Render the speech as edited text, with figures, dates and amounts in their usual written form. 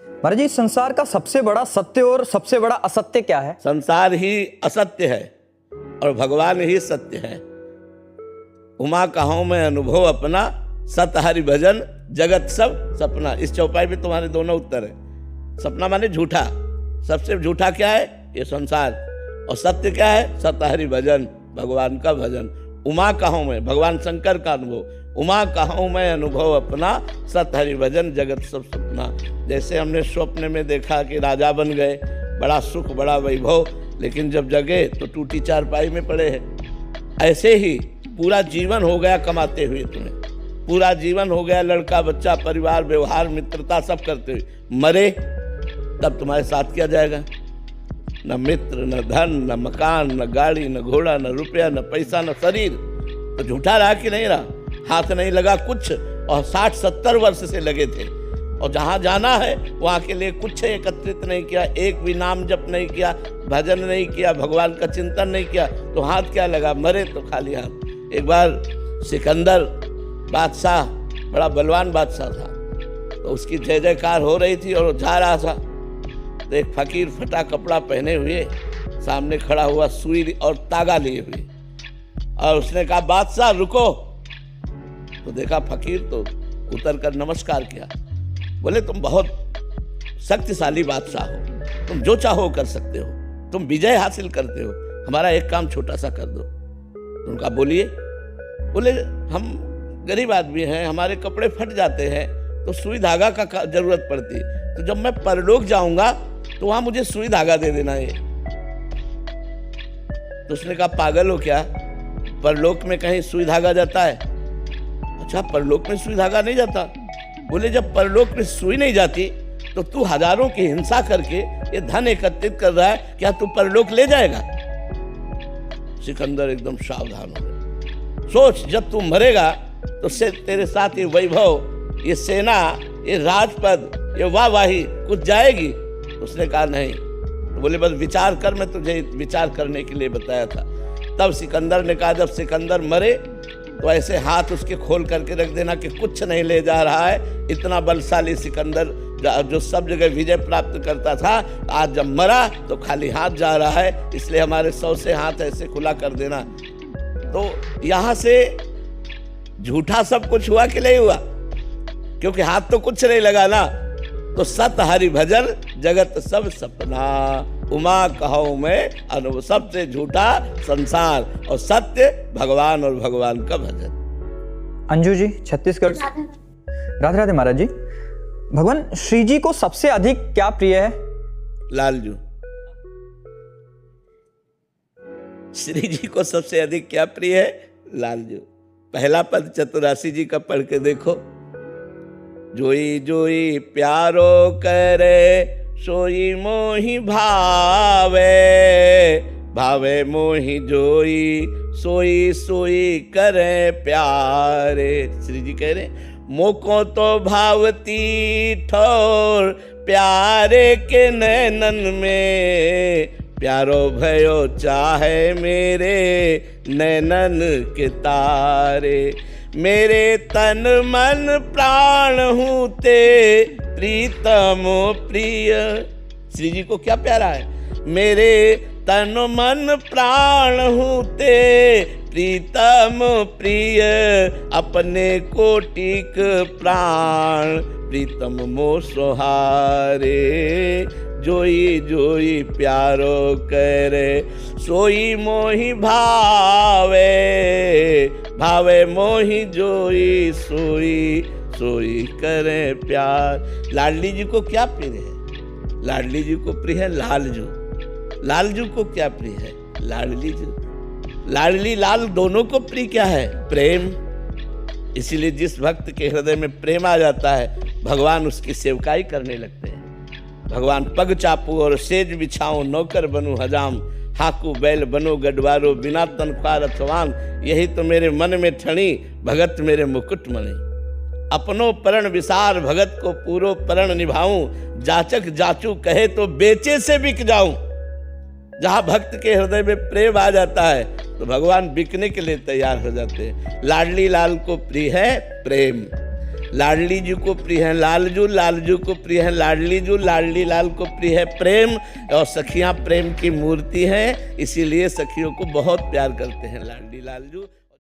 महाराज जी, संसार का सबसे बड़ा सत्य और सबसे बड़ा असत्य क्या है? संसार ही असत्य है और भगवान ही सत्य है। उमा कहाऊं मैं अनुभव अपना, सत हरि भजन जगत सब सपना। इस चौपाई में तुम्हारे दोनों उत्तर है। सपना माने झूठा, सबसे झूठा क्या है? ये संसार। और सत्य क्या है? सत हरि भजन, भगवान का भजन। उमा कहाऊं मैं, भगवान शंकर का अनुभव। उमा कहाऊं मैं अनुभव अपना, सत हरि भजन जगत सब सपना। जैसे हमने स्वप्न में देखा कि राजा बन गए, बड़ा सुख बड़ा वैभव, लेकिन जब जगे तो टूटी चारपाई में पड़े हैं। ऐसे ही पूरा जीवन हो गया कमाते हुए, तुम्हें पूरा जीवन हो गया लड़का बच्चा परिवार व्यवहार मित्रता सब करते हुए, मरे तब तुम्हारे साथ क्या जाएगा? न मित्र न धन न मकान न गाड़ी न घोड़ा न रुपया न पैसा न शरीर। तो झूठा रहा कि नहीं रहा? हाथ नहीं लगा कुछ, और 60-70 वर्ष से लगे थे, और जहाँ जाना है वहाँ के लिए कुछ एकत्रित नहीं किया, एक भी नाम जप नहीं किया, भजन नहीं किया, भगवान का चिंतन नहीं किया, तो हाथ क्या लगा? मरे तो खाली हाथ। एक बार सिकंदर बादशाह, बड़ा बलवान बादशाह था, तो उसकी जय जयकार हो रही थी और वो जा रहा था, तो एक फकीर फटा कपड़ा पहने हुए सामने खड़ा हुआ, सुई और तागा लिए हुए, और उसने कहा बादशाह रुको। तो देखा फकीर तो उतर कर नमस्कार किया। बोले तुम बहुत शक्तिशाली बादशाह हो, तुम जो चाहो कर सकते हो, तुम विजय हासिल करते हो, हमारा एक काम छोटा सा कर दो। तो उनका बोलिए। बोले हम गरीब आदमी हैं, हमारे कपड़े फट जाते हैं, तो सुई धागा का जरूरत पड़ती, तो जब मैं परलोक जाऊंगा तो वहां मुझे सुई धागा दे देना है। तो उसने कहा पागल हो क्या, परलोक में कहीं सुई धागा जाता है? अच्छा, परलोक में सुई धागा नहीं जाता? बोले जब परलोक में सुई नहीं जाती तो तू हजारों की हिंसा करके ये धन एकत्रित कर रहा है, क्या तू परलोक ले जाएगा? सिकंदर एकदम सावधान हो गया। सोच, जब तू मरेगा तो से तेरे साथ ये वैभव, ये सेना, ये राजपद, ये वाहवाही कुछ जाएगी? उसने कहा नहीं। तो बोले बस विचार कर, मैं तुझे विचार करने के लिए बताया था। तब सिकंदर ने कहा जब सिकंदर मरे तो ऐसे हाथ उसके खोल करके रख देना कि कुछ नहीं ले जा रहा है। इतना बलशाली सिकंदर जो सब जगह विजय प्राप्त करता था, आज जब मरा तो खाली हाथ जा रहा है, इसलिए हमारे 100 से हाथ ऐसे खुला कर देना। तो यहाँ से झूठा सब कुछ हुआ कि नहीं हुआ? क्योंकि हाथ तो कुछ नहीं लगा ना। तो सत हरि भजन जगत सब सपना, उमा कहो मैं अनुभव। सबसे झूठा संसार और सत्य भगवान और भगवान का भजन। अंजू जी छत्तीसगढ़। राधे राधे महाराज जी। भगवान श्री जी को सबसे अधिक क्या प्रिय है? लालजू। श्री जी को सबसे अधिक क्या प्रिय है? लालजू। पहला पद चतुरासी जी का पढ़ के देखो। जोई जोई प्यारो करे, सोई मोहि भावे, भावे मोहि जोई, सोई सोई करे प्यारे। श्री जी कह रहे मोको तो भावती ठोर, प्यारे के नैनन में, प्यारो भयो चाहे मेरे नैनन के तारे। मेरे तन मन प्राण हूँ ते, प्रीतम प्रिय। श्री जी को क्या प्यारा है? मेरे तन मन प्राण हूँ ते, प्रीतम प्रिय। अपने कोटिक प्राण, प्रीतम मो सोहारे। जोई जोई प्यारो करे, सोई मोहि भावे, भावे मोहि जोई, सोई सोई करे प्यार। लाडली जी को क्या प्रिय है? लाडली जी को प्रिय है लालजू। लालजू को क्या प्रिय है? लाडली जी। लाडली लाल दोनों को प्रिय क्या है? प्रेम। इसीलिए जिस भक्त के हृदय में प्रेम आ जाता है, भगवान उसकी सेवकाई करने लगते हैं। भगवान पग चापू और सेज बिछाऊं, नौकर बनूं हजाम, हाकू बैल बनो गडवारो, बिना तनख्वाह रथवान। यही तो मेरे मन में ठणी, भगत मेरे मुकुट मणि। अपनो परण विसार, भगत को पूरो परण निभाऊं, जाचक जाचू कहे तो बेचे से बिक जाऊं। जहां भक्त के हृदय में प्रेम आ जाता है तो भगवान बिकने के लिए तैयार हो जाते हैं। लाडली लाल को प्रिय है प्रेम। लाडली जी को प्रिय है लालजू, लालजू को प्रिय है लाडली जू, लाडली लाल को प्रिय है प्रेम, और सखियां प्रेम की मूर्ति हैं, इसीलिए सखियों को बहुत प्यार करते हैं लाडली लालजू।